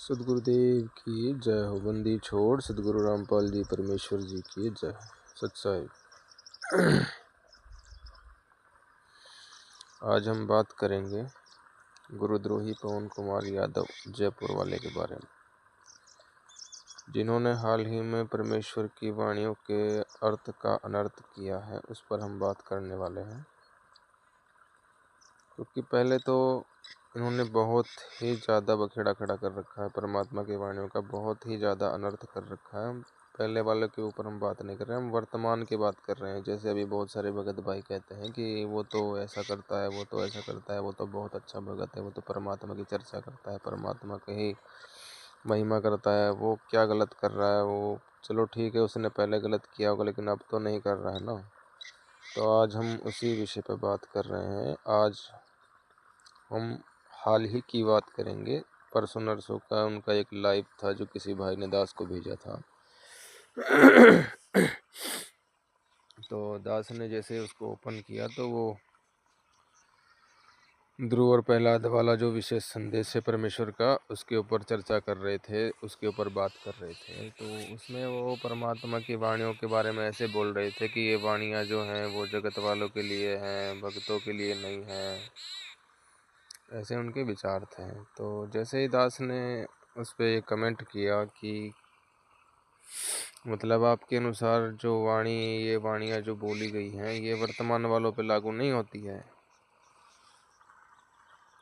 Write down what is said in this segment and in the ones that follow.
सदगुरुदेव की जय हो। बंदी छोड़ सदगुरु रामपाल जी परमेश्वर जी की जय। सच्चाई। आज हम बात करेंगे गुरुद्रोही पवन कुमार यादव जयपुर वाले के बारे में, जिन्होंने हाल ही में परमेश्वर की वाणियों के अर्थ का अनर्थ किया है। उस पर हम बात करने वाले हैं, क्योंकि पहले तो इन्होंने बहुत ही ज़्यादा बखेड़ा खड़ा कर रखा है, परमात्मा की वाणियों का बहुत ही ज़्यादा अनर्थ कर रखा है। पहले वाले के ऊपर हम बात नहीं कर रहे हैं, हम वर्तमान की बात कर रहे हैं। जैसे अभी बहुत सारे भगत भाई कहते हैं कि वो तो ऐसा करता है, वो तो ऐसा करता है, वो तो बहुत अच्छा भगत है, वो तो परमात्मा की चर्चा करता है, परमात्मा की ही महिमा करता है, वो क्या गलत कर रहा है। वो चलो ठीक है, उसने पहले गलत किया होगा, लेकिन अब तो नहीं कर रहा है ना। तो आज हम उसी विषय पर बात कर रहे हैं। आज हम हाल ही की बात करेंगे। परसों नरसों का उनका एक लाइव था जो किसी भाई ने दास को भेजा था। तो दास ने जैसे उसको ओपन किया तो वो ध्रुव और प्रहलाद वाला जो विशेष संदेश है परमेश्वर का, उसके ऊपर चर्चा कर रहे थे, उसके ऊपर बात कर रहे थे। तो उसमें वो परमात्मा की वाणियों के बारे में ऐसे बोल रहे थे कि ये वाणियाँ जो हैं वो जगत वालों के लिए हैं, भक्तों के लिए नहीं हैं, ऐसे उनके विचार थे। तो जैसे ही दास ने उस पर ये कमेंट किया कि मतलब आपके अनुसार जो वाणी, ये वाणियाँ जो बोली गई हैं ये वर्तमान वालों पे लागू नहीं होती है।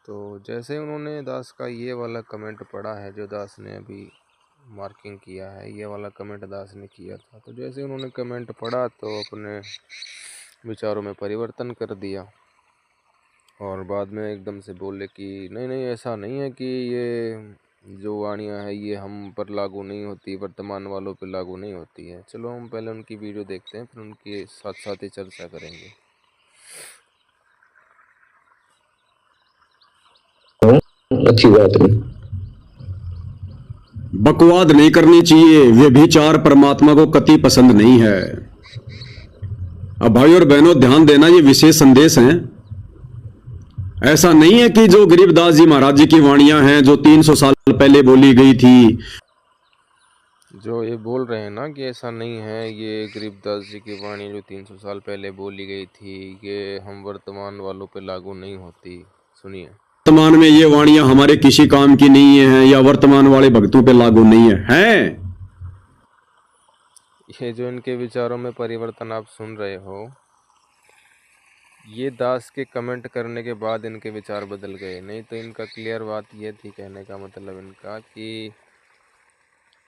तो जैसे उन्होंने दास का ये वाला कमेंट पढ़ा है, जो दास ने अभी मार्किंग किया है, ये वाला कमेंट दास ने किया था। तो जैसे उन्होंने कमेंट पढ़ा तो अपने विचारों में परिवर्तन कर दिया और बाद में एकदम से बोले कि नहीं नहीं, ऐसा नहीं है कि ये जो वाणियाँ हैं ये हम पर लागू नहीं होती, वर्तमान वालों पर लागू नहीं होती है। चलो हम पहले उनकी वीडियो देखते हैं, फिर उनके साथ साथ ही चर्चा करेंगे। अच्छी बात नहीं, बकवाद नहीं करनी चाहिए। व्यभिचार परमात्मा को कति पसंद नहीं है। अब भाई और बहनों ध्यान देना, ये विशेष संदेश हैं। ऐसा नहीं है कि जो गरीबदास जी महाराज जी की वाणियां हैं जो 300 साल पहले बोली गई थी, जो ये बोल रहे हैं ना कि ऐसा नहीं है, ये गरीबदास जी की वाणी जो 300 साल पहले बोली गई थी ये हम वर्तमान वालों पे लागू नहीं होती। सुनिए, वर्तमान में ये वाणियां हमारे किसी काम की नहीं है या वर्तमान वाले भक्तों पे लागू नहीं है। ये जो इनके विचारों में परिवर्तन आप सुन रहे हो, ये दास के कमेंट करने के बाद इनके विचार बदल गए। नहीं तो इनका क्लियर बात ये थी, कहने का मतलब इनका कि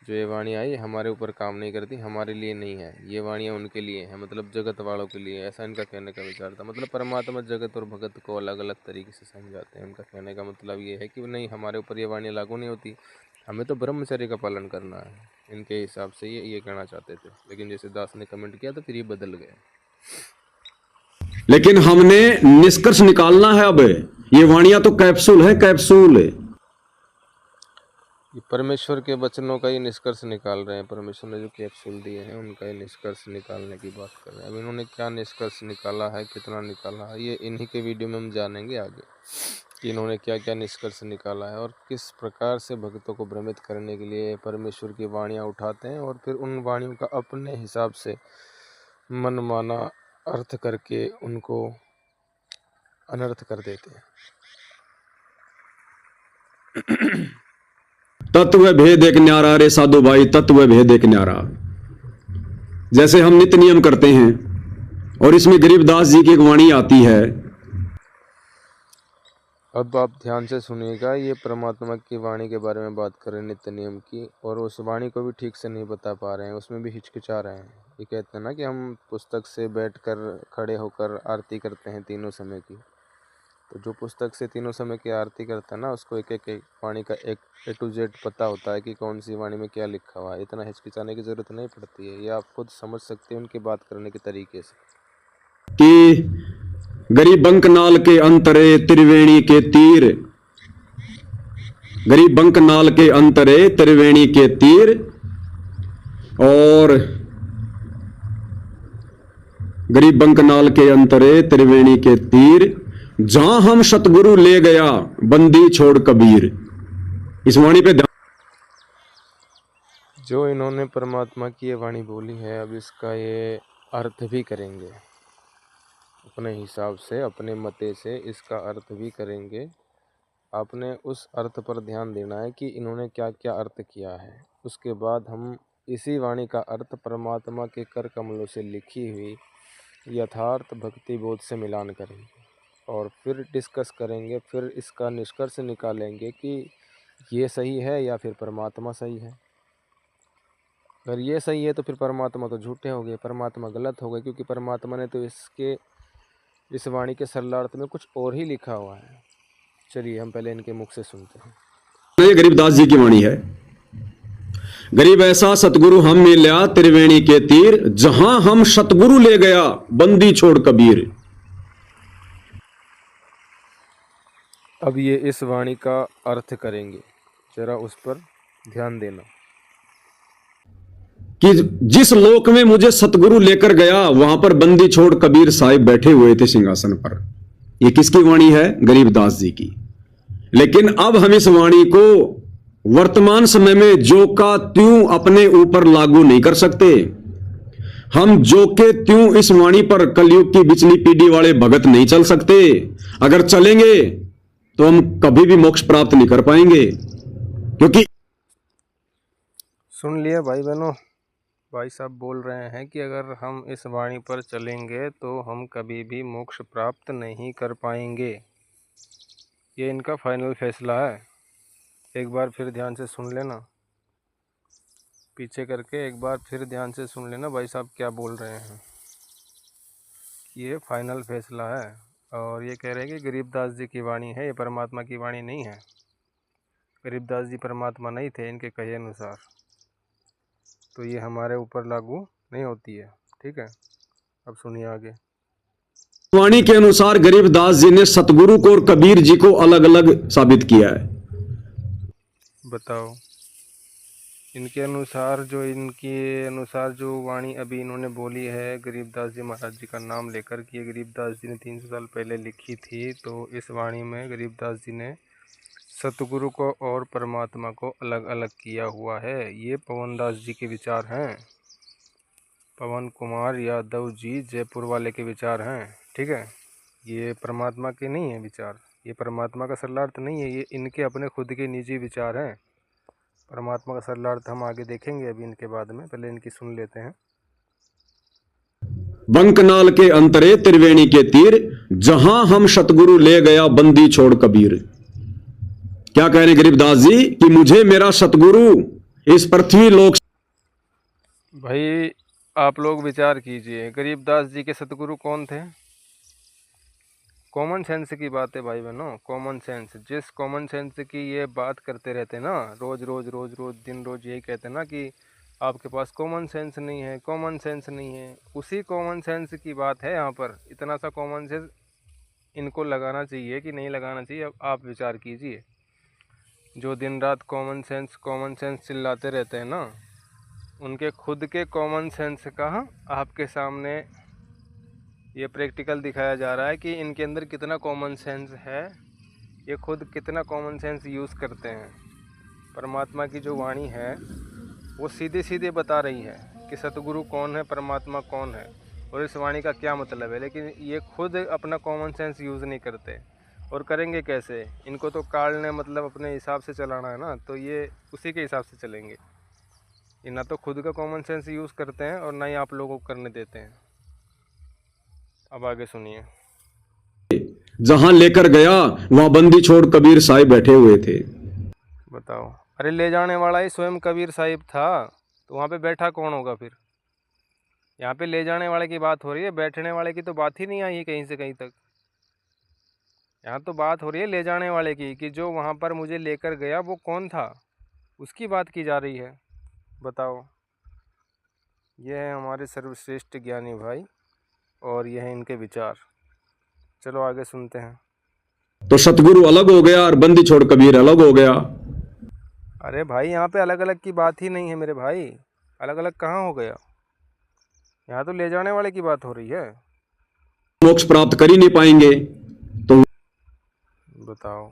जो ये वाणियाँ आई हमारे ऊपर काम नहीं करती, हमारे लिए नहीं है, ये वाणियाँ उनके लिए हैं, मतलब जगत वालों के लिए। ऐसा इनका कहने का विचार था। मतलब परमात्मा जगत और भगत को अलग अलग तरीके से समझाते हैं। उनका कहने का मतलब ये है कि नहीं, हमारे ऊपर ये वाणियाँ लागू नहीं होती, हमें तो ब्रह्मचर्य का पालन करना है। इनके हिसाब से ये कहना चाहते थे, लेकिन जैसे दास ने कमेंट किया तो फिर ये बदल गए। लेकिन हमने निष्कर्ष निकालना है। अब ये वाणियां तो कैप्सूल है, कैप्सूल है। ये परमेश्वर के वचनों का ही निष्कर्ष निकाल रहे हैं। परमेश्वर ने जो कैप्सूल दिए हैं उनका ही निष्कर्ष निकालने की बात कर रहे हैं। अब इन्होंने क्या निष्कर्ष निकाला है, कितना निकाला है, ये इन्हीं के वीडियो में हम जानेंगे आगे कि इन्होंने क्या क्या निष्कर्ष निकाला है और किस प्रकार से भक्तों को भ्रमित करने के लिए परमेश्वर की वाणियाँ उठाते हैं और फिर उन वाणियों का अपने हिसाब से मनमाना अर्थ करके उनको अनर्थ कर देते हैं। तत्व भेद एक न्यारा रे साधु भाई, तत्व भेद एक न्यारा। जैसे हम नित्य नियम करते हैं और इसमें गरीबदास जी की एक वाणी आती है। अब आप ध्यान से सुनिएगा, ये परमात्मा की वाणी के बारे में बात कर रहे हैं, नित्य नियम की, और उस वाणी को भी ठीक से नहीं बता पा रहे हैं, उसमें भी हिचकिचा रहे हैं। ये कहते हैं ना कि हम पुस्तक से बैठकर खड़े होकर आरती करते हैं तीनों समय की। तो जो पुस्तक से तीनों समय की आरती करता है ना, उसको एक एक वाणी का एक A to Z पता होता है कि कौन सी वाणी में क्या लिखा हुआ है। इतना हिचकिचाने की ज़रूरत नहीं पड़ती है, ये आप खुद समझ सकते हैं उनकी बात करने के तरीके से। कि गरीब बंकनाल के अंतरे त्रिवेणी के तीर, गरीब बंकनाल के अंतरे त्रिवेणी के तीर, और गरीब बंकनाल के अंतरे त्रिवेणी के तीर, जहां हम सतगुरु ले गया बंदी छोड़ कबीर। इस वाणी पे ध्यान। जो इन्होंने परमात्मा की ये वाणी बोली है, अब इसका ये अर्थ भी करेंगे अपने हिसाब से, अपने मते से इसका अर्थ भी करेंगे। आपने उस अर्थ पर ध्यान देना है कि इन्होंने क्या क्या अर्थ किया है। उसके बाद हम इसी वाणी का अर्थ परमात्मा के कर कमलों से लिखी हुई यथार्थ भक्ति बोध से मिलान करेंगे और फिर डिस्कस करेंगे, फिर इसका निष्कर्ष निकालेंगे कि ये सही है या फिर परमात्मा सही है। अगर ये सही है तो फिर परमात्मा तो झूठे हो गए, परमात्मा गलत हो गए, क्योंकि परमात्मा ने तो इस वाणी के सरलार्थ में कुछ और ही लिखा हुआ है। चलिए हम पहले इनके मुख से सुनते हैं। ये गरीबदास जी की वाणी है। गरीब ऐसा सतगुरु हम मिल्या त्रिवेणी के तीर, जहां हम सतगुरु ले गया बंदी छोड़ कबीर। अब ये इस वाणी का अर्थ करेंगे, जरा उस पर ध्यान देना। कि जिस लोक में मुझे सतगुरु लेकर गया वहां पर बंदी छोड़ कबीर साहिब बैठे हुए थे सिंहासन पर। ये किसकी वाणी है? गरीबदास जी की। लेकिन अब हम इस वाणी को वर्तमान समय में जो का त्यों अपने ऊपर लागू नहीं कर सकते। हम जो के त्यों इस वाणी पर कलयुग की बिचली पीढ़ी वाले भगत नहीं चल सकते। अगर चलेंगे तो हम कभी भी मोक्ष प्राप्त नहीं कर पाएंगे। क्योंकि सुन लिया भाई बहनों, भाई साहब बोल रहे हैं कि अगर हम इस वाणी पर चलेंगे तो हम कभी भी मोक्ष प्राप्त नहीं कर पाएंगे। ये इनका फाइनल फैसला है। एक बार फिर ध्यान से सुन लेना, पीछे करके एक बार फिर ध्यान से सुन लेना भाई साहब क्या बोल रहे हैं। ये फाइनल फैसला है और ये कह रहे हैं कि गरीबदास जी की वाणी है, ये परमात्मा की वाणी नहीं है। गरीबदास जी परमात्मा नहीं थे इनके कहे अनुसार, तो ये हमारे ऊपर लागू नहीं होती है। ठीक है, अब सुनिए आगे। वाणी के अनुसार गरीबदास जी ने सतगुरु को और कबीर जी को अलग अलग साबित किया है। बताओ, इनके अनुसार जो वाणी अभी इन्होंने बोली है गरीबदास जी महाराज जी का नाम लेकर कि ये गरीबदास जी ने 300 साल पहले लिखी थी, तो इस वाणी में गरीबदास जी ने सतगुरु को और परमात्मा को अलग अलग किया हुआ है। ये पवनदास जी के विचार हैं, पवन कुमार यादव जी जयपुर वाले के विचार हैं। ठीक है, ये परमात्मा के नहीं है विचार, ये परमात्मा का सरलार्थ नहीं है, ये इनके अपने खुद के निजी विचार हैं। परमात्मा का सरलार्थ हम आगे देखेंगे अभी इनके बाद में, पहले इनकी सुन लेते हैं। बंकनाल के अंतरे त्रिवेणी के तीर, जहां हम सतगुरु ले गया बंदी छोड़ कबीर। क्या कह रहे गरीबदास जी कि मुझे मेरा सतगुरु इस पृथ्वी लोक। भाई आप लोग विचार कीजिए, गरीबदास जी के सतगुरु कौन थे? कॉमन सेंस की बात है भाई बहनों, कॉमन सेंस। जिस कॉमन सेंस की ये बात करते रहते ना, रोज रोज रोज रोज दिन रोज यही कहते ना कि आपके पास कॉमन सेंस नहीं है, कॉमन सेंस नहीं है, उसी कॉमन सेंस की बात है यहाँ पर। इतना सा कॉमन सेंस इनको लगाना चाहिए कि नहीं लगाना चाहिए, अब आप विचार कीजिए। जो दिन रात कॉमन सेंस चिल्लाते रहते हैं ना, उनके खुद के कॉमन सेंस का आपके सामने ये प्रैक्टिकल दिखाया जा रहा है कि इनके अंदर कितना कॉमन सेंस है, ये खुद कितना कॉमन सेंस यूज़ करते हैं। परमात्मा की जो वाणी है वो सीधे सीधे बता रही है कि सतगुरु कौन है, परमात्मा कौन है और इस वाणी का क्या मतलब है, लेकिन ये खुद अपना कॉमन सेंस यूज़ नहीं करते। और करेंगे कैसे? इनको तो काल ने मतलब अपने हिसाब से चलाना है ना, तो ये उसी के हिसाब से चलेंगे। ये ना तो खुद का कॉमन सेंस यूज़ करते हैं और ना ही आप लोगों को करने देते हैं। अब आगे सुनिए। जहां लेकर गया वहां बंदी छोड़ कबीर साहिब बैठे हुए थे। बताओ, अरे ले जाने वाला ही स्वयं कबीर साहिब था, तो वहाँ पे बैठा कौन होगा फिर? यहाँ पे ले जाने वाले की बात हो रही है, बैठने वाले की तो बात ही नहीं आई है कहीं से कहीं तक। यहाँ तो बात हो रही है ले जाने वाले की, कि जो वहाँ पर मुझे लेकर गया वो कौन था, उसकी बात की जा रही है। बताओ, ये है हमारे सर्वश्रेष्ठ ज्ञानी भाई और ये है इनके विचार। चलो आगे सुनते हैं। तो सतगुरु अलग हो गया और बंदी छोड़ कबीर अलग हो गया। अरे भाई यहाँ पे अलग अलग की बात ही नहीं है मेरे भाई, अलग अलग कहाँ हो गया? यहाँ तो ले जाने वाले की बात हो रही है। मोक्ष प्राप्त कर ही नहीं पाएंगे। तो बताओ,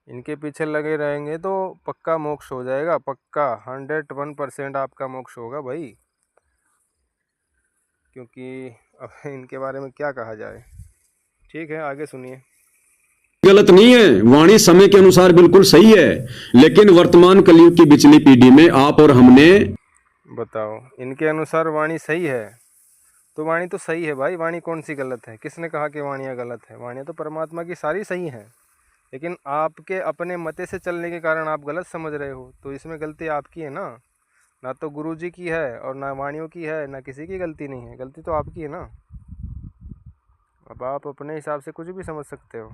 इनके पीछे लगे रहेंगे तो पक्का मोक्ष हो जाएगा, पक्का 101% आपका मोक्ष होगा भाई। क्योंकि अब इनके बारे में क्या कहा जाए। ठीक है, आगे सुनिए। गलत नहीं है, वाणी समय के अनुसार बिल्कुल सही है, लेकिन वर्तमान कलयुग की बिचली पीढ़ी में आप और हमने बताओ, इनके अनुसार वाणी सही है तो वाणी तो सही है भाई, वाणी कौन सी गलत है? किसने कहा कि वाणियाँ गलत है? वाणियाँ तो परमात्मा की सारी सही हैं, लेकिन आपके अपने मते से चलने के कारण आप गलत समझ रहे हो, तो इसमें गलती आपकी है ना। ना तो गुरु जी की है और ना वाणियों की है, ना किसी की गलती नहीं है, गलती तो आपकी है ना। अब आप अपने हिसाब से कुछ भी समझ सकते हो।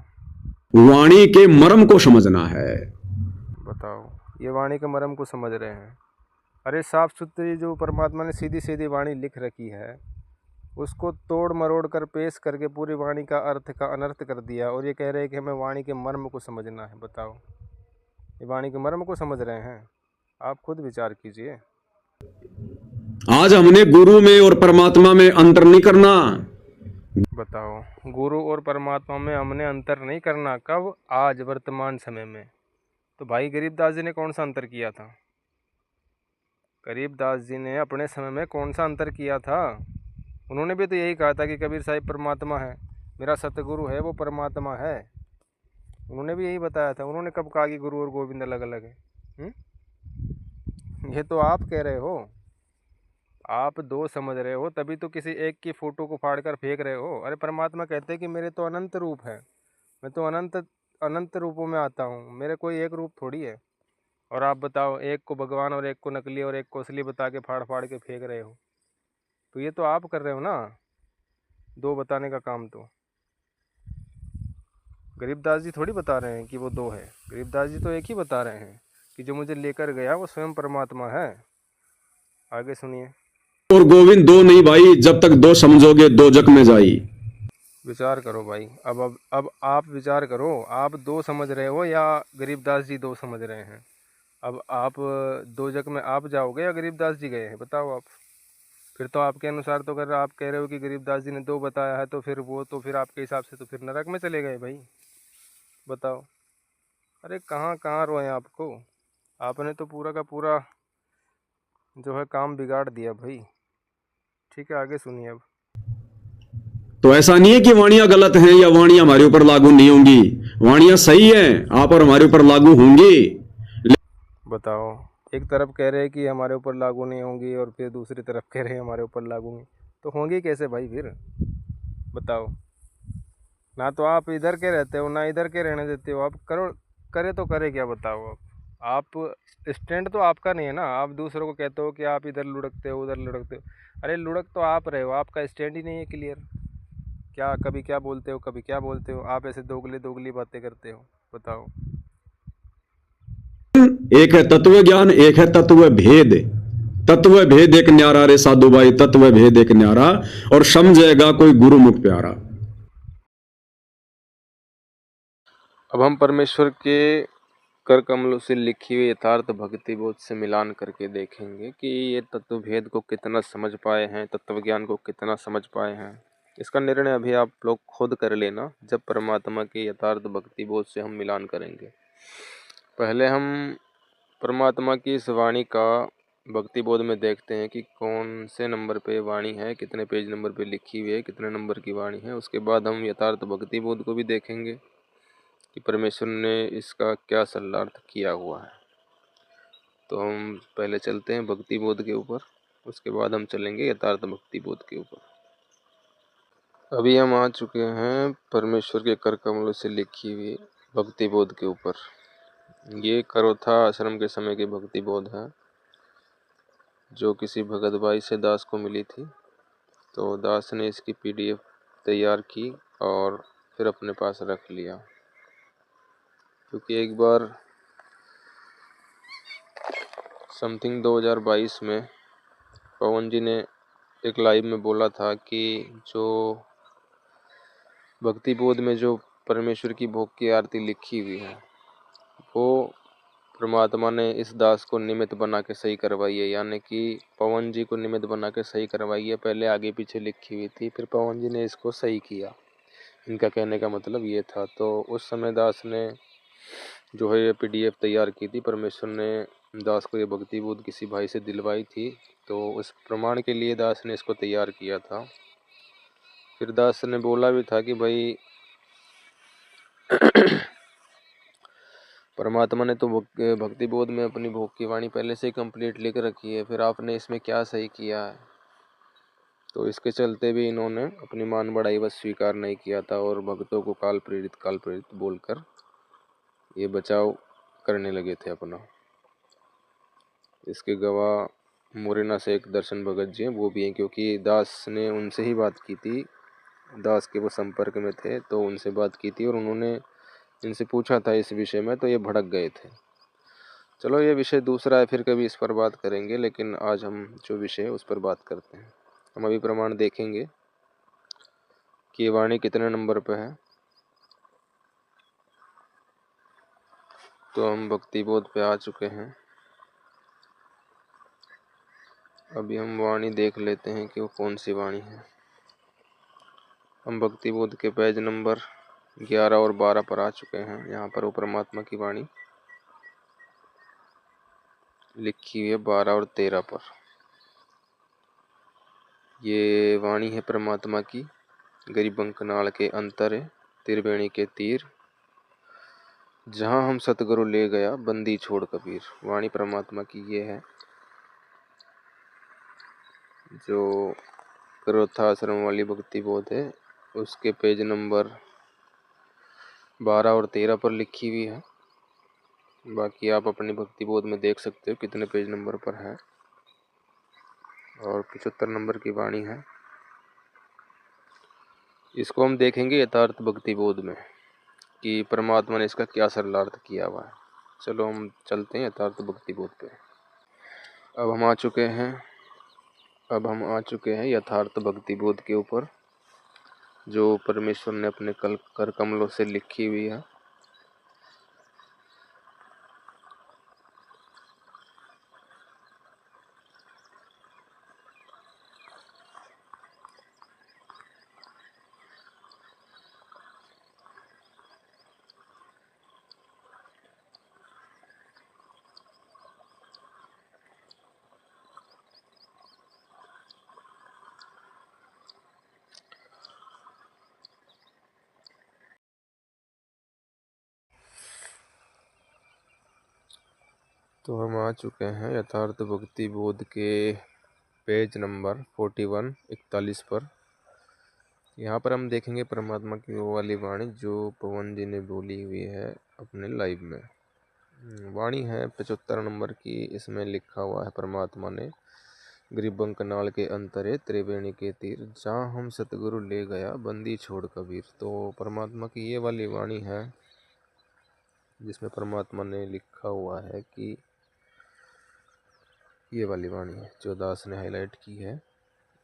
वाणी के मर्म को समझना है। बताओ, ये वाणी के मर्म को समझ रहे हैं? अरे साफ सुथरी जो परमात्मा ने सीधी सीधी वाणी लिख रखी है, उसको तोड़ मरोड़ कर पेश करके पूरी वाणी का अर्थ का अनर्थ कर दिया, और ये कह रहे हैं कि हमें वाणी के मर्म को समझना है। बताओ, ये वाणी के मर्म को समझ रहे हैं? आप खुद विचार कीजिए। आज हमने गुरु में और परमात्मा में अंतर नहीं करना। बताओ, गुरु और परमात्मा में हमने अंतर नहीं करना। कब? आज वर्तमान समय में। तो भाई गरीबदास जी ने कौन सा अंतर किया था? गरीबदास जी ने अपने समय में कौन सा अंतर किया था? उन्होंने भी तो यही कहा था कि कबीर साहिब परमात्मा है, मेरा सतगुरु है वो परमात्मा है। उन्होंने भी यही बताया था। उन्होंने कब कहा कि गुरु और गोविंद अलग अलग है? ये तो आप कह रहे हो, आप दो समझ रहे हो, तभी तो किसी एक की फोटो को फाड़ कर फेंक रहे हो। अरे परमात्मा कहते हैं कि मेरे तो अनंत रूप है, मैं तो अनंत अनंत रूपों में आता हूँ, मेरे कोई एक रूप थोड़ी है। और आप बताओ, एक को भगवान और एक को नकली और एक को असली बता के फाड़ फाड़ के फेंक रहे हो। तो ये तो आप कर रहे हो ना, दो बताने का काम। तो गरीबदास जी थोड़ी बता रहे हैं कि वो दो है। गरीबदास जी तो एक ही बता रहे हैं कि जो मुझे लेकर गया वो स्वयं परमात्मा है। आगे सुनिए। और गोविंद दो नहीं भाई, जब तक दो समझोगे दो जग में जाई। विचार करो भाई, अब आप विचार करो, आप दो समझ रहे हो या गरीबदास जी दो समझ रहे हैं? अब आप दो जग में आप जाओगे या गरीबदास जी गए हैं? बताओ आप। फिर तो आपके अनुसार, तो अगर आप कह रहे हो कि गरीबदास जी ने दो बताया है, तो फिर वो तो फिर आपके हिसाब से तो फिर नरक में चले गए भाई। बताओ। अरे कहाँ कहाँ रोए आपको, आपने तो पूरा का पूरा जो है काम बिगाड़ दिया भाई। ठीक है, आगे सुनिए अब। तो ऐसा नहीं है कि वाणियां गलत हैं या वाणियां हमारे ऊपर लागू नहीं होंगी। वाणियां सही हैं, आप और हमारे ऊपर लागू होंगी। बताओ, एक तरफ कह रहे हैं कि हमारे ऊपर लागू नहीं होंगी और फिर दूसरी तरफ कह रहे हैं हमारे ऊपर लागू होंगी, तो होंगी कैसे भाई फिर? बताओ। ना तो आप इधर के रहते हो, ना इधर के रहने देते हो। आप करो, करे तो करे क्या? बताओ आप स्टैंड तो आपका नहीं है ना। आप दूसरों को कहते हो कि आप इधर लुढ़कते हो उधर लुढ़कते हो। अरे लुढ़क तो आप रहे हो, आपका स्टैंड ही नहीं है क्लियर। क्या कभी क्या बोलते हो, कभी क्या बोलते हो, आप ऐसे दोगली दोगली बातें करते हो। बताओ। एक है तत्व ज्ञान, एक है तत्व भेद। तत्व भेद एक न्यारा रे साधु भाई, तत्व भेद एक न्यारा, और समझेगा कोई गुरुमुख प्यारा। अब हम परमेश्वर के कर कमलों से लिखी हुई यथार्थ भक्ति बोध से मिलान करके देखेंगे कि ये तत्व भेद को कितना समझ पाए हैं, तत्व ज्ञान को कितना समझ पाए हैं। इसका निर्णय अभी आप लोग खुद कर लेना जब परमात्मा के यथार्थ भक्ति बोध से हम मिलान करेंगे। पहले हम परमात्मा की इस वाणी का भक्ति बोध में देखते हैं कि कौन से नंबर पे वाणी है, कितने पेज नंबर पे लिखी हुई है, कितने नंबर की वाणी है। उसके बाद हम यथार्थ भक्ति बोध को भी देखेंगे कि परमेश्वर ने इसका क्या सल्लार्थ किया हुआ है। तो हम पहले चलते हैं भक्ति बोध के ऊपर, उसके बाद हम चलेंगे यथार्थ भक्ति बोध के ऊपर। अभी हम आ चुके हैं परमेश्वर के कर कमलों से लिखी हुई भक्ति बोध के ऊपर। ये करोथा आश्रम के समय की भक्ति बोध है, जो किसी भगत भाई से दास को मिली थी। तो दास ने इसकी PDF तैयार की और फिर अपने पास रख लिया, क्योंकि एक बार समथिंग 2022 में पवन जी ने एक लाइव में बोला था कि जो भक्ति बोध में जो परमेश्वर की भोग की आरती लिखी हुई है, वो परमात्मा ने इस दास को निमित्त बना के सही करवाई है, यानी कि पवन जी को निमित्त बना के सही करवाई है। पहले आगे पीछे लिखी हुई थी, फिर पवन जी ने इसको सही किया। इनका कहने का मतलब ये था। तो उस समय दास ने जो है ये PDF तैयार की थी। परमेश्वर ने दास को ये भक्ति बोध किसी भाई से दिलवाई थी, तो उस प्रमाण के लिए दास ने इसको तैयार किया था। फिर दास ने बोला भी था कि भाई परमात्मा ने तो भक्ति बोध में अपनी भोग की वाणी पहले से ही कंप्लीट लिख रखी है, फिर आपने इसमें क्या सही किया है। तो इसके चलते भी इन्होंने अपनी मान बढ़ाई बस स्वीकार नहीं किया था और भक्तों को काल प्रेरित बोलकर ये बचाव करने लगे थे अपना। इसके गवाह मुरैना से एक दर्शन भगत जी हैं, वो भी हैं, क्योंकि दास ने उनसे ही बात की थी। दास के वो संपर्क में थे, तो उनसे बात की थी और उन्होंने इनसे पूछा था इस विषय में, तो ये भड़क गए थे। चलो ये विषय दूसरा है, फिर कभी इस पर बात करेंगे, लेकिन आज हम जो विषय है उस पर बात करते हैं। हम अभी प्रमाण देखेंगे कि ये वाणी कितने नंबर पे है। तो हम भक्ति बोध पे आ चुके हैं। अभी हम वाणी देख लेते हैं कि वो कौन सी वाणी है। हम भक्ति बोध के पेज नंबर 11 और 12 पर आ चुके हैं। यहाँ पर वो परमात्मा की वाणी लिखी हुई है 12 और 13 पर। ये वाणी है परमात्मा की। गरीब कंकनाल के अंतर त्रिवेणी के तीर, जहाँ हम सतगुरु ले गया बंदी छोड़ कबीर। वाणी परमात्मा की ये है, जो करोथाश्रम वाली भक्ति बोध है उसके पेज नंबर 12 और 13 पर लिखी हुई है। बाकी आप अपनी भक्ति बोध में देख सकते हो कितने पेज नंबर पर है। और 75 नंबर की वाणी है। इसको हम देखेंगे यथार्थ भक्ति बोध में कि परमात्मा ने इसका क्या सरलार्थ किया हुआ है। चलो हम चलते हैं यथार्थ भक्ति बोध पे। अब हम आ चुके हैं यथार्थ भक्ति बोध के ऊपर, जो परमेश्वर ने अपने कर कमलों से लिखी हुई है। तो हम आ चुके हैं यथार्थ भक्ति बोध के पेज नंबर 41 पर। यहाँ पर हम देखेंगे परमात्मा की वो वाली वाणी जो पवन जी ने बोली हुई है अपने लाइव में। वाणी है 75 नंबर की। इसमें लिखा हुआ है परमात्मा ने, गरीबं कनाल के अंतरे त्रिवेणी के तीर, जहाँ हम सतगुरु ले गया बंदी छोड़ कबीर। तो परमात्मा की ये वाली वाणी है जिसमें परमात्मा ने लिखा हुआ है कि ये वाली वाणी है जो दास ने हाईलाइट की है,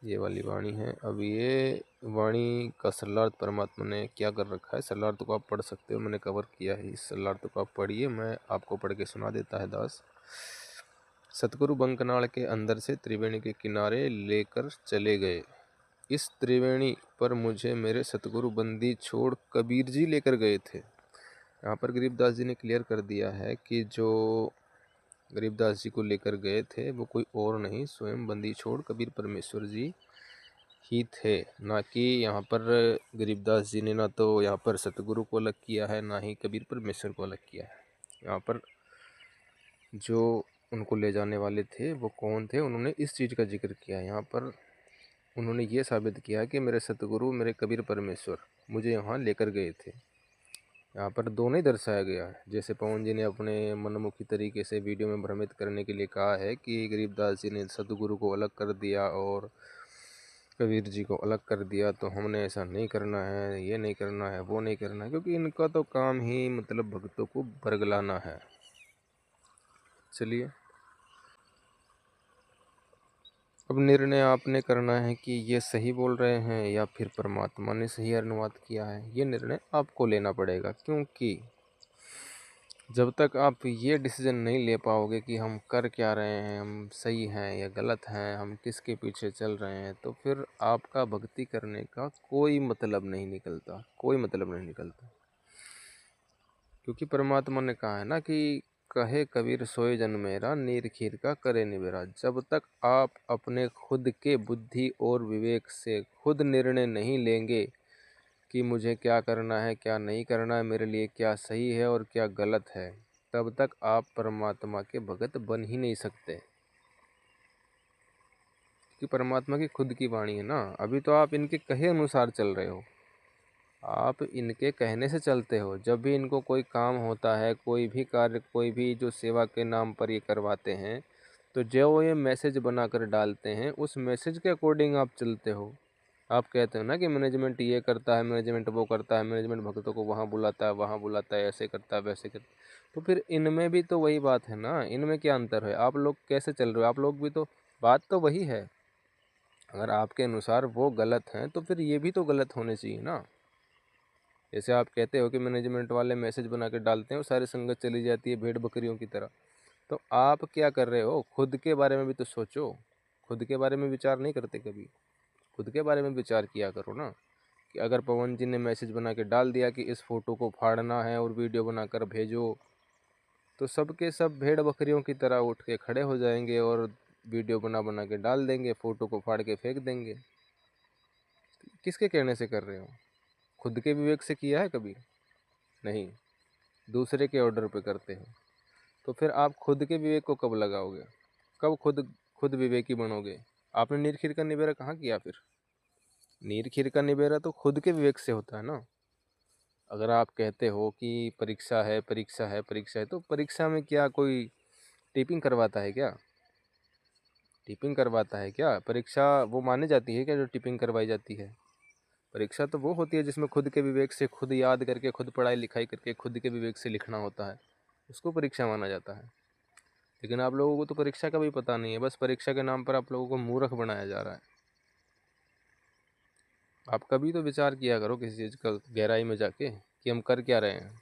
ये वाली वाणी है। अब ये वाणी का सरलार्थ परमात्मा ने क्या कर रखा है, सरलार्थ को आप पढ़ सकते हो, मैंने कवर किया है। इस सरलार्थ को आप पढ़िए, मैं आपको पढ़ के सुना देता है दास। सतगुरु बंकनाल के अंदर से त्रिवेणी के किनारे लेकर चले गए। इस त्रिवेणी पर मुझे मेरे सतगुरु बंदी छोड़ कबीर जी लेकर गए थे। यहाँ पर गरीबदास जी ने क्लियर कर दिया है कि जो गरीबदास जी को लेकर गए थे वो कोई और नहीं, स्वयं बंदी छोड़ कबीर परमेश्वर जी ही थे। ना कि यहाँ पर गरीबदास जी ने ना तो यहाँ पर सतगुरु को अलग किया है, ना ही कबीर परमेश्वर को अलग किया है। यहाँ पर जो उनको ले जाने वाले थे वो कौन थे, उन्होंने इस चीज़ का जिक्र किया है। यहाँ पर उन्होंने ये साबित किया कि मेरे सतगुरु मेरे कबीर परमेश्वर मुझे यहाँ लेकर गए थे। यहाँ पर दोनों ही दर्शाया गया है। जैसे पवन जी ने अपने मनमुखी तरीके से वीडियो में भ्रमित करने के लिए कहा है कि गरीबदास जी ने सतगुरु को अलग कर दिया और कबीर जी को अलग कर दिया, तो हमने ऐसा नहीं करना है, ये नहीं करना है, वो नहीं करना है, क्योंकि इनका तो काम ही मतलब भक्तों को बरगलाना है। चलिए अब निर्णय आपने करना है कि ये सही बोल रहे हैं या फिर परमात्मा ने सही अनुवाद किया है। ये निर्णय आपको लेना पड़ेगा, क्योंकि जब तक आप ये डिसीजन नहीं ले पाओगे कि हम कर क्या रहे हैं, हम सही हैं या गलत हैं, हम किसके पीछे चल रहे हैं, तो फिर आपका भक्ति करने का कोई मतलब नहीं निकलता, कोई मतलब नहीं निकलता। क्योंकि परमात्मा ने कहा है ना कि कहे कबीर सोए जन मेरा, नीर खीर का करे निबेरा। जब तक आप अपने खुद के बुद्धि और विवेक से खुद निर्णय नहीं लेंगे कि मुझे क्या करना है क्या नहीं करना है, मेरे लिए क्या सही है और क्या गलत है, तब तक आप परमात्मा के भगत बन ही नहीं सकते। कि परमात्मा की खुद की वाणी है ना। अभी तो आप इनके कहे अनुसार चल रहे हो, आप इनके कहने से चलते हो। जब भी इनको कोई काम होता है, कोई भी कार्य, कोई भी जो सेवा के नाम पर ये करवाते हैं, तो जो ये मैसेज बनाकर डालते हैं उस मैसेज के अकॉर्डिंग आप चलते हो। आप कहते हो ना कि मैनेजमेंट ये करता है, मैनेजमेंट वो करता है, मैनेजमेंट भक्तों को वहाँ बुलाता है, वहाँ बुलाता है, ऐसे करता है, वैसे करता है। तो फिर इनमें भी तो वही बात है ना, इनमें क्या अंतर है? आप लोग कैसे चल रहे हो? आप लोग भी तो, बात तो वही है। अगर आपके अनुसार वो गलत हैं तो फिर ये भी तो गलत होने चाहिए ना। जैसे आप कहते हो कि मैनेजमेंट वाले मैसेज बना के डालते हैं और सारी संगत चली जाती है भेड़ बकरियों की तरह, तो आप क्या कर रहे हो? खुद के बारे में भी तो सोचो। खुद के बारे में विचार नहीं करते कभी? खुद के बारे में विचार किया करो ना, कि अगर पवन जी ने मैसेज बना के डाल दिया कि इस फ़ोटो को फाड़ना है और वीडियो बनाकर भेजो, तो सब के सब भेड़ बकरियों की तरह उठ के खड़े हो जाएंगे और वीडियो बना बना के डाल देंगे, फ़ोटो को फाड़ के फेंक देंगे। किसके कहने से कर रहे हो? खुद के विवेक से किया है कभी? नहीं, दूसरे के ऑर्डर पे करते हो। तो फिर आप खुद के विवेक को कब लगाओगे? कब खुद खुद विवेकी बनोगे? आपने नीर खीर का निबेरा कहाँ किया फिर? नीर खीर का निबेरा तो खुद के विवेक से होता है ना। अगर आप कहते हो कि परीक्षा है, परीक्षा है, परीक्षा है, तो परीक्षा में क्या कोई टिपिंग करवाता है क्या? टिपिंग करवाता है क्या? परीक्षा वो मानी जाती है क्या जो टिपिंग करवाई जाती है? परीक्षा तो वो होती है जिसमें खुद के विवेक से, खुद याद करके, खुद पढ़ाई लिखाई करके, खुद के विवेक से लिखना होता है, उसको परीक्षा माना जाता है। लेकिन आप लोगों को तो परीक्षा का भी पता नहीं है, बस परीक्षा के नाम पर आप लोगों को मूर्ख बनाया जा रहा है। आप कभी तो विचार किया करो किसी चीज़ का गहराई में जाके कि हम कर क्या रहे हैं।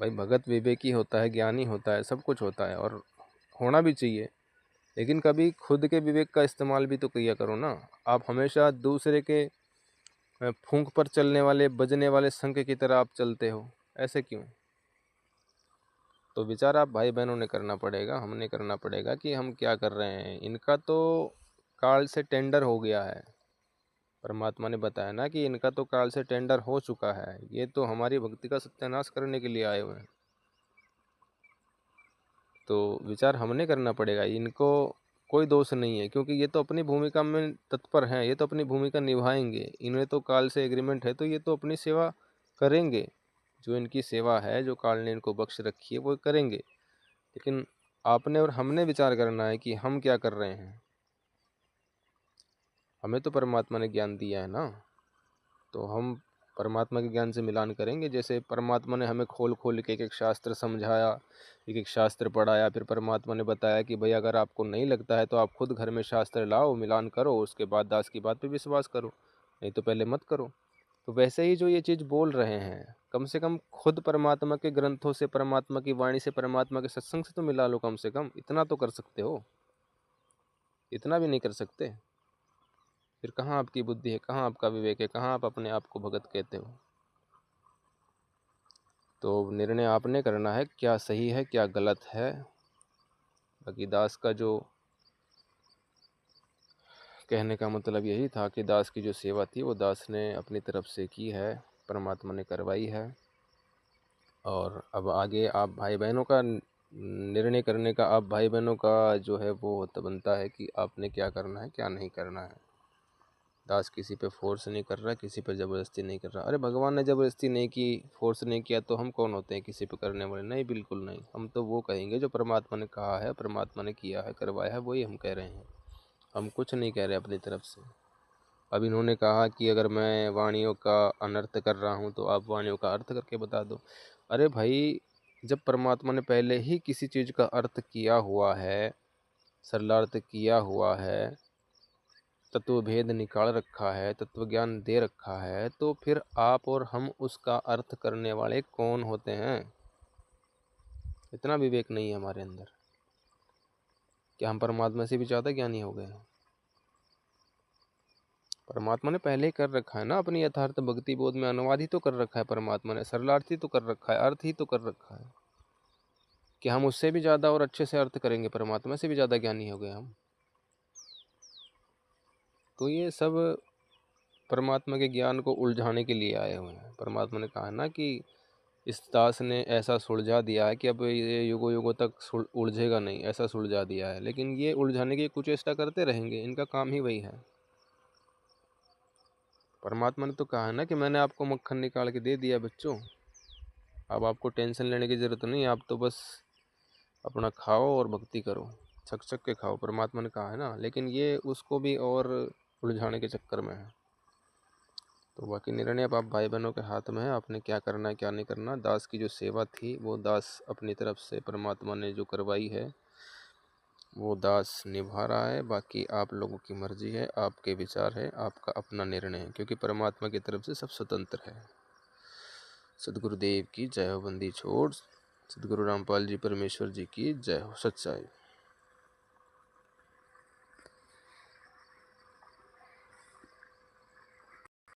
भाई भगत विवेकी होता है, ज्ञानी होता है, सब कुछ होता है और होना भी चाहिए, लेकिन कभी खुद के विवेक का इस्तेमाल भी तो किया करो ना। आप हमेशा दूसरे के फूंक पर चलने वाले, बजने वाले शंख की तरह आप चलते हो, ऐसे क्यों? तो विचार आप भाई बहनों ने करना पड़ेगा, हमने करना पड़ेगा कि हम क्या कर रहे हैं। इनका तो काल से टेंडर हो गया है। परमात्मा ने बताया ना कि इनका तो काल से टेंडर हो चुका है, ये तो हमारी भक्ति का सत्यानाश करने के लिए आए हुए हैं। तो विचार हमने करना पड़ेगा, इनको कोई दोष नहीं है, क्योंकि ये तो अपनी भूमिका में तत्पर हैं, ये तो अपनी भूमिका निभाएंगे। इन्हें तो काल से एग्रीमेंट है, तो ये तो अपनी सेवा करेंगे। जो इनकी सेवा है, जो काल ने इनको बख्श रखी है, वो करेंगे। लेकिन आपने और हमने विचार करना है कि हम क्या कर रहे हैं। हमें तो परमात्मा ने ज्ञान दिया है ना, तो हम परमात्मा के ज्ञान से मिलान करेंगे। जैसे परमात्मा ने हमें खोल खोल के एक एक शास्त्र समझाया, एक एक शास्त्र पढ़ाया, फिर परमात्मा ने बताया कि भाई अगर आपको नहीं लगता है तो आप खुद घर में शास्त्र लाओ, मिलान करो, उसके बाद दास की बात पे विश्वास करो, नहीं तो पहले मत करो। तो वैसे ही जो ये चीज़ बोल रहे हैं, कम से कम खुद परमात्मा के ग्रंथों से, परमात्मा की वाणी से, परमात्मा के सत्संग से तो मिला लो। कम से कम इतना तो कर सकते हो, इतना भी नहीं कर सकते। फिर कहाँ आपकी बुद्धि है, कहाँ आपका विवेक है, कहाँ आप अपने आप को भगत कहते हो? तो निर्णय आपने करना है, क्या सही है क्या गलत है। बाकी दास का जो कहने का मतलब यही था कि दास की जो सेवा थी वो दास ने अपनी तरफ से की है, परमात्मा ने करवाई है। और अब आगे आप भाई बहनों का निर्णय करने का, आप भाई बहनों का जो है वो बनता है कि आपने क्या करना है क्या नहीं करना है। दास किसी पे फोर्स नहीं कर रहा, किसी पे ज़बरदस्ती नहीं कर रहा। अरे भगवान ने ज़बरदस्ती नहीं की, फोर्स नहीं किया, तो हम कौन होते हैं किसी पे करने वाले? नहीं, बिल्कुल नहीं। हम तो वो कहेंगे जो परमात्मा ने कहा है, परमात्मा ने किया है, करवाया है, वही हम कह रहे हैं। हम कुछ नहीं कह रहे अपनी तरफ से। अब इन्होंने कहा कि अगर मैं वाणियों का अनर्थ कर रहा हूँ तो आप वाणियों का अर्थ करके बता दो। अरे भाई, जब परमात्मा ने पहले ही किसी चीज़ का अर्थ किया हुआ है, सरलार्थ किया हुआ है, तत्व भेद निकाल रखा है, तत्व ज्ञान दे रखा है, तो फिर आप और हम उसका अर्थ करने वाले कौन होते हैं? इतना विवेक नहीं है हमारे अंदर। क्या हम परमात्मा से भी ज़्यादा ज्ञानी हो गए हैं? परमात्मा ने पहले ही कर रखा है ना, अपनी यथार्थ भक्ति बोध में अनुवाद ही तो कर रखा है परमात्मा ने, सरलार्थ ही तो कर रखा है, अर्थ ही तो कर रखा है कि हम उससे भी ज़्यादा और अच्छे से अर्थ करेंगे, परमात्मा से भी ज़्यादा ज्ञानी हो गए हम। तो ये सब परमात्मा के ज्ञान को उलझाने के लिए आए हुए हैं। परमात्मा ने कहा ना कि इस दास ने ऐसा सुलझा दिया है कि अब ये युगों युगों तक उलझेगा नहीं, ऐसा सुलझा दिया है। लेकिन ये उलझाने की कुचेष्टा करते रहेंगे, इनका काम ही वही है। परमात्मा ने तो कहा है ना कि मैंने आपको मक्खन निकाल के दे दिया बच्चों, अब आपको टेंशन लेने की ज़रूरत नहीं, आप तो बस अपना खाओ और भक्ति करो, छक छक के खाओ, परमात्मा ने कहा है ना। लेकिन ये उसको भी और उलझाने के चक्कर में है। तो बाकी निर्णय अब आप भाई बहनों के हाथ में है, आपने क्या करना है क्या नहीं करना। दास की जो सेवा थी वो दास अपनी तरफ से परमात्मा ने जो करवाई है वो दास निभा रहा है। बाकी आप लोगों की मर्जी है, आपके विचार है, आपका अपना निर्णय है, क्योंकि परमात्मा की तरफ से सब स्वतंत्र है। सदगुरुदेव की जय हो। बंदी छोड़। सदगुरु रामपाल जी परमेश्वर जी की जय हो। सच्चाई।